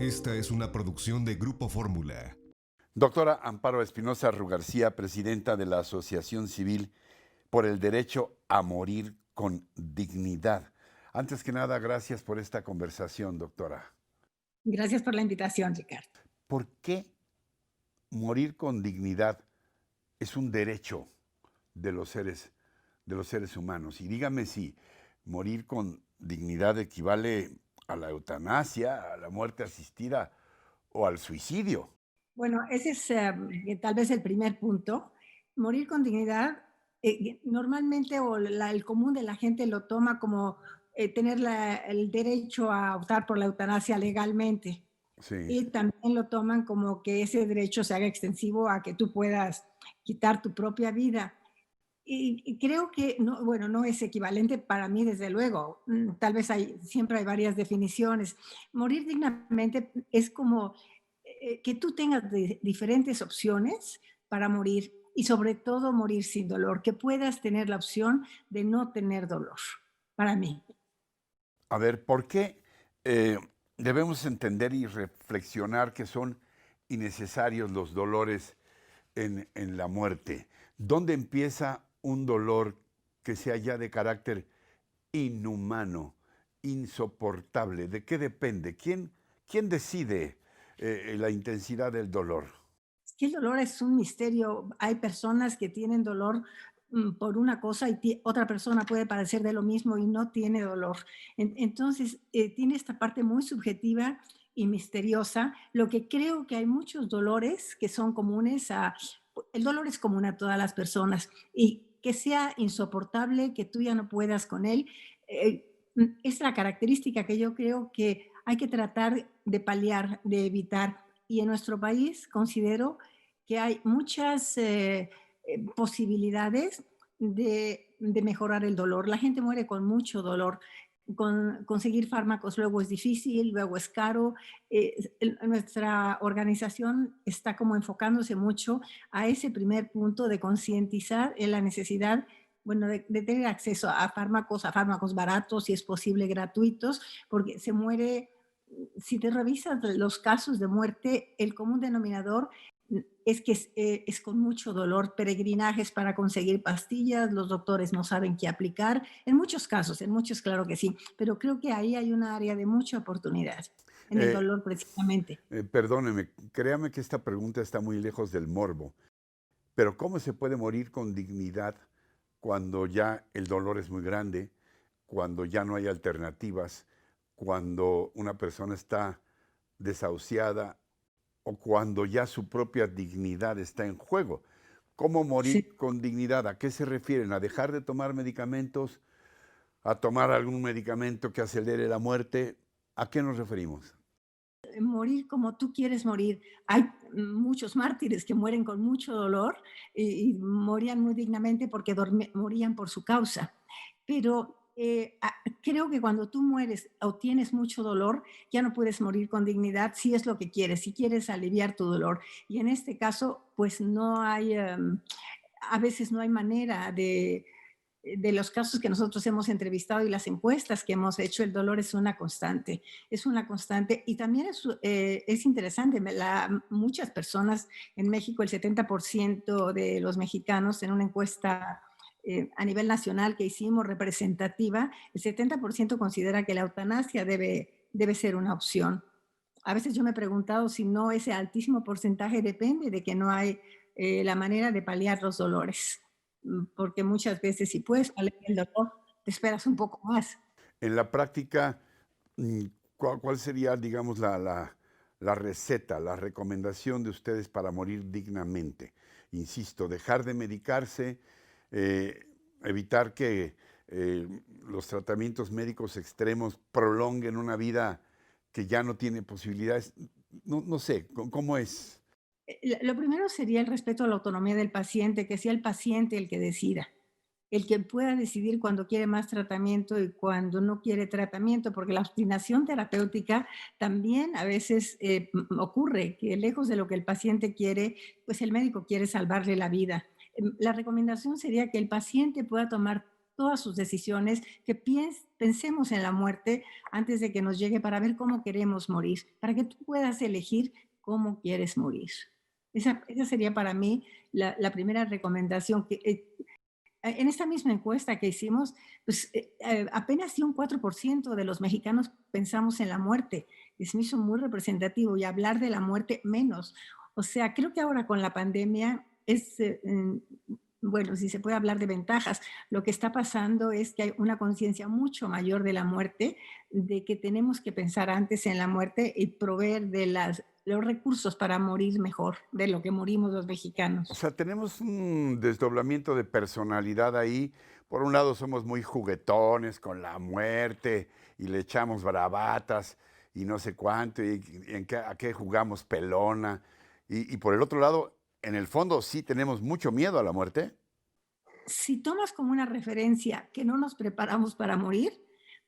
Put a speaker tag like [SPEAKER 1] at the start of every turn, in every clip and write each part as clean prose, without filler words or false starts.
[SPEAKER 1] Esta es una producción de Grupo Fórmula.
[SPEAKER 2] Doctora Amparo Espinosa Rugarcía, presidenta de la Asociación Civil por el Derecho a Morir con Dignidad. Antes que nada, gracias por esta conversación, doctora.
[SPEAKER 3] Gracias por la invitación, Ricardo.
[SPEAKER 2] ¿Por qué morir con dignidad es un derecho de los seres humanos? Y dígame si morir con dignidad equivale a la eutanasia, a la muerte asistida o al suicidio.
[SPEAKER 3] Bueno, ese es tal vez el primer punto. Morir con dignidad, normalmente el común de la gente lo toma como tener el derecho a optar por la eutanasia legalmente.
[SPEAKER 2] Sí.
[SPEAKER 3] Y también lo toman como que ese derecho se haga extensivo a que tú puedas quitar tu propia vida. Y creo que, no, bueno, no es equivalente para mí, desde luego. Tal vez siempre hay varias definiciones. Morir dignamente es como que tú tengas diferentes opciones para morir y sobre todo morir sin dolor, que puedas tener la opción de no tener dolor, para mí.
[SPEAKER 2] A ver, ¿por qué eh, debemos entender y reflexionar que son innecesarios los dolores en la muerte? ¿Dónde empieza un dolor que sea ya de carácter inhumano, insoportable? ¿De qué depende? ¿Quién decide la intensidad del dolor?
[SPEAKER 3] Es que el dolor es un misterio. Hay personas que tienen dolor por una cosa y otra persona puede padecer de lo mismo y no tiene dolor. Entonces, tiene esta parte muy subjetiva y misteriosa. Lo que creo que hay muchos dolores que son comunes el dolor es común a todas las personas y que sea insoportable, que tú ya no puedas con él, es la característica que yo creo que hay que tratar de paliar, de evitar. Y en nuestro país considero que hay muchas posibilidades de mejorar el dolor. La gente muere con mucho dolor. Conseguir fármacos luego es difícil, luego es caro. Nuestra organización está como enfocándose mucho a ese primer punto de concientizar en la necesidad, bueno, de tener acceso a fármacos baratos, si es posible gratuitos, porque se muere. Si te revisas los casos de muerte, el común denominador es que es con mucho dolor, peregrinajes para conseguir pastillas, los doctores no saben qué aplicar, en muchos casos, en muchos claro que sí, pero creo que ahí hay una área de mucha oportunidad, en el
[SPEAKER 2] Eh,
[SPEAKER 3] dolor precisamente.
[SPEAKER 2] Perdóneme, créame que esta pregunta está muy lejos del morbo, pero ¿cómo se puede morir con dignidad cuando ya el dolor es muy grande, cuando ya no hay alternativas, cuando una persona está desahuciada o cuando ya su propia dignidad está en juego? ¿Cómo
[SPEAKER 3] Sí.
[SPEAKER 2] morir con dignidad? ¿A qué se refieren? ¿A dejar de tomar medicamentos? ¿A tomar algún medicamento que acelere la muerte? ¿A qué nos referimos?
[SPEAKER 3] Morir como tú quieres morir. Hay muchos mártires que mueren con mucho dolor y morían muy dignamente porque morían por su causa. Pero creo que cuando tú mueres o tienes mucho dolor, ya no puedes morir con dignidad si es lo que quieres, si quieres aliviar tu dolor. Y en este caso, pues no hay, a veces no hay manera de los casos que nosotros hemos entrevistado y las encuestas que hemos hecho, el dolor es una constante y también es interesante, muchas personas en México, el 70% de los mexicanos en una encuesta a nivel nacional que hicimos representativa, el 70% considera que la eutanasia debe ser una opción. A veces yo me he preguntado si no ese altísimo porcentaje depende de que no hay la manera de paliar los dolores, porque muchas veces si puedes paliar el dolor, te esperas un poco más.
[SPEAKER 2] En la práctica, mm, ¿cuál sería, digamos, la receta, la recomendación de ustedes para morir dignamente? Insisto, dejar de medicarse, eh, evitar que los tratamientos médicos extremos prolonguen una vida que ya no tiene posibilidades. No sé, ¿cómo es?
[SPEAKER 3] Lo primero sería el respeto a la autonomía del paciente, que sea el paciente el que decida, el que pueda decidir cuando quiere más tratamiento y cuando no quiere tratamiento, porque la obstinación terapéutica también a veces ocurre que lejos de lo que el paciente quiere, pues el médico quiere salvarle la vida. La recomendación sería que el paciente pueda tomar todas sus decisiones, que pensemos en la muerte antes de que nos llegue para ver cómo queremos morir, para que tú puedas elegir cómo quieres morir. Esa sería para mí la primera recomendación. En esta misma encuesta que hicimos, pues apenas sí un 4% de los mexicanos pensamos en la muerte. Y se me hizo muy representativo y hablar de la muerte menos. O sea, creo que ahora con la pandemia bueno, si se puede hablar de ventajas, lo que está pasando es que hay una conciencia mucho mayor de la muerte, de que tenemos que pensar antes en la muerte y proveer de los recursos para morir mejor de lo que morimos los
[SPEAKER 2] O
[SPEAKER 3] mexicanos.
[SPEAKER 2] sea, tenemos un desdoblamiento de personalidad ahí. Por un lado somos muy juguetones con la muerte y le echamos bravatas y no sé cuánto, a qué jugamos pelona. Y por el otro lado, en el fondo sí tenemos mucho miedo a la muerte.
[SPEAKER 3] Si tomas como una referencia que no nos preparamos para morir,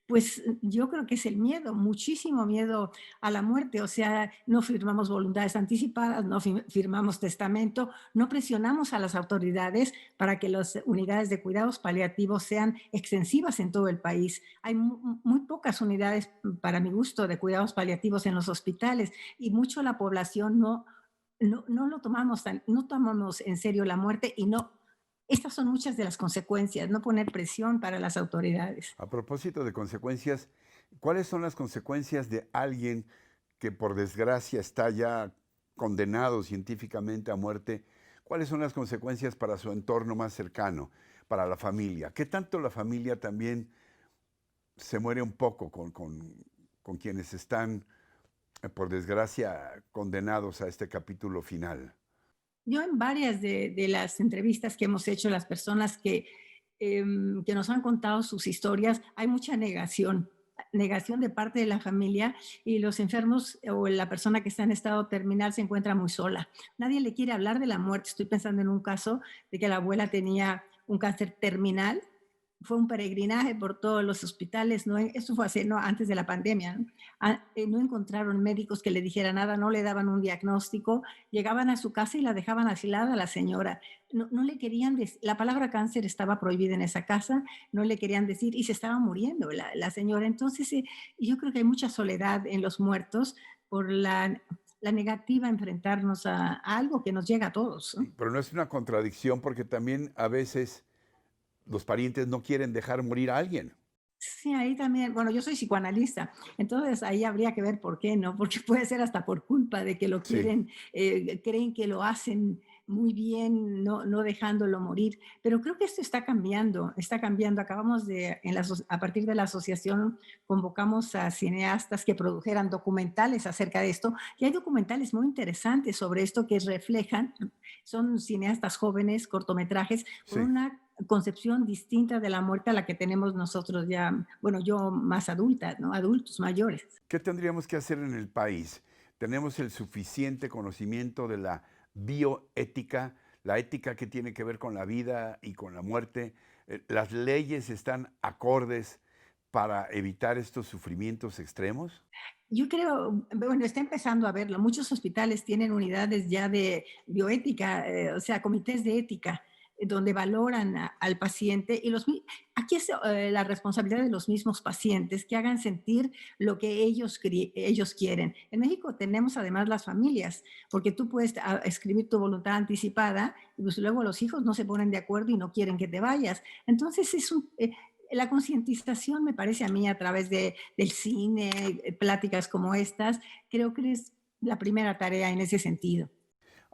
[SPEAKER 3] pues yo creo que es el miedo, muchísimo miedo a la muerte. O sea, no firmamos voluntades anticipadas, no firmamos testamento, no presionamos a las autoridades para que las unidades de cuidados paliativos sean extensivas en todo el país. Hay muy pocas unidades, para mi gusto, de cuidados paliativos en los hospitales y mucho la población no lo tomamos no tomamos en serio la muerte y no. Estas son muchas de las consecuencias, no poner presión para las autoridades.
[SPEAKER 2] A propósito de consecuencias, ¿cuáles son las consecuencias de alguien que por desgracia está ya condenado científicamente a muerte? ¿Cuáles son las consecuencias para su entorno más cercano, para la familia? ¿Qué tanto la familia también se muere un poco con quienes están, por desgracia, condenados a este capítulo final?
[SPEAKER 3] Yo en varias de las entrevistas que hemos hecho, las personas que nos han contado sus historias, hay mucha negación de parte de la familia y los enfermos o la persona que está en estado terminal se encuentra muy sola. Nadie le quiere hablar de la muerte. Estoy pensando en un caso de que la abuela tenía un cáncer terminal, fue un peregrinaje por todos los hospitales, no, esto fue hace, no, antes de la pandemia, ¿no? No encontraron médicos que le dijeran nada, no le daban un diagnóstico, llegaban a su casa y la dejaban aislada a la señora. No le querían decir, la palabra cáncer estaba prohibida en esa casa, no le querían decir y se estaba muriendo la señora. Entonces, yo creo que hay mucha soledad en los muertos por la negativa a enfrentarnos a algo que nos llega a todos, ¿no?
[SPEAKER 2] Pero no es una contradicción porque también a veces los parientes no quieren dejar morir a alguien.
[SPEAKER 3] Sí, ahí también, bueno, yo soy psicoanalista, entonces ahí habría que ver por qué, ¿no? Porque puede ser hasta por culpa de que lo
[SPEAKER 2] Sí.
[SPEAKER 3] quieren, creen que lo hacen muy bien, no dejándolo morir. Pero creo que esto está cambiando, está cambiando. Acabamos de, a partir de la asociación, convocamos a cineastas que produjeran documentales acerca de esto, y hay documentales muy interesantes sobre esto que reflejan, son cineastas jóvenes, cortometrajes, con
[SPEAKER 2] Sí.
[SPEAKER 3] una concepción distinta de la muerte a la que tenemos nosotros ya, bueno, yo más adulta, ¿no? Adultos mayores.
[SPEAKER 2] ¿Qué tendríamos que hacer en el país? ¿Tenemos el suficiente conocimiento de la bioética, la ética que tiene que ver con la vida y con la muerte? ¿Las leyes están acordes para evitar estos sufrimientos extremos?
[SPEAKER 3] Yo creo, bueno, está empezando a verlo. Muchos hospitales tienen unidades ya de bioética, o sea, comités de ética, donde valoran al paciente y aquí es la responsabilidad de los mismos pacientes que hagan sentir lo que ellos quieren. En México tenemos además las familias, porque tú puedes escribir tu voluntad anticipada y pues luego los hijos no se ponen de acuerdo y no quieren que te vayas. Entonces la concientización, me parece a mí, a través del cine, pláticas como estas, creo que es la primera tarea en ese sentido.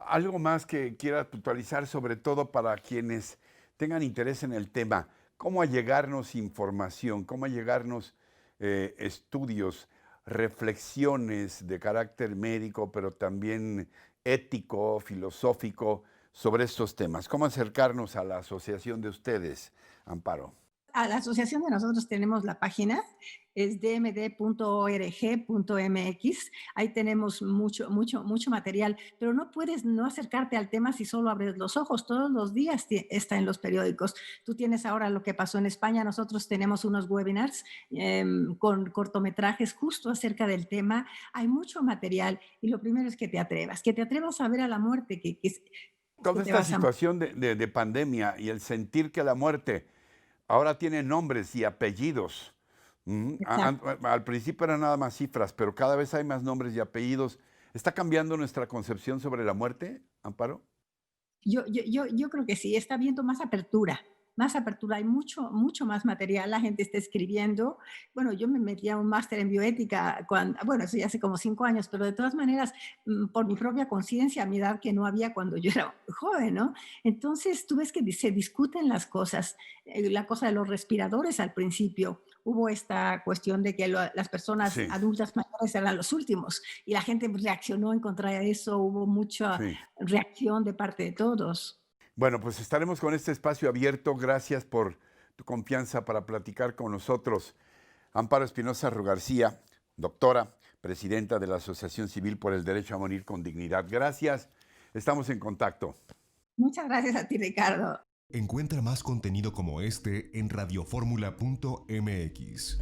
[SPEAKER 2] Algo más que quiera puntualizar, sobre todo para quienes tengan interés en el tema, cómo allegarnos información, cómo allegarnos estudios, reflexiones de carácter médico, pero también ético, filosófico, sobre estos temas. ¿Cómo acercarnos a la asociación de ustedes, Amparo?
[SPEAKER 3] A la asociación de nosotros tenemos la página, es dmd.org.mx. Ahí tenemos mucho material, pero no puedes no acercarte al tema si solo abres los ojos. Todos los días está en los periódicos. Tú tienes ahora lo que pasó en España. Nosotros tenemos unos webinars con cortometrajes justo acerca del tema. Hay mucho material y lo primero es que te atrevas a ver a la muerte, que
[SPEAKER 2] Toda
[SPEAKER 3] te
[SPEAKER 2] esta
[SPEAKER 3] vas a...
[SPEAKER 2] situación de pandemia y el sentir que la muerte ahora tiene nombres y apellidos.
[SPEAKER 3] Exacto.
[SPEAKER 2] Al principio eran nada más cifras, pero cada vez hay más nombres y apellidos. ¿Está cambiando nuestra concepción sobre la muerte, Amparo?
[SPEAKER 3] Yo creo que sí, está habiendo más apertura, hay mucho más material, la gente está escribiendo. Bueno, yo me metí a un máster en bioética, bueno, eso ya hace como 5 años, pero de todas maneras, por mi propia conciencia, a mi edad que no había cuando yo era joven, ¿no? Entonces, tú ves que se discuten las cosas, la cosa de los respiradores al principio. Hubo esta cuestión de que las personas
[SPEAKER 2] Sí,
[SPEAKER 3] adultas mayores eran los últimos y la gente reaccionó en contra de eso, hubo mucha
[SPEAKER 2] sí.
[SPEAKER 3] reacción de parte de todos.
[SPEAKER 2] Bueno, pues estaremos con este espacio abierto. Gracias por tu confianza para platicar con nosotros. Amparo Espinosa Rugarcía, doctora, presidenta de la Asociación Civil por el Derecho a Morir con Dignidad. Gracias. Estamos en contacto.
[SPEAKER 3] Muchas gracias a ti, Ricardo.
[SPEAKER 1] Encuentra más contenido como este en radioformula.mx.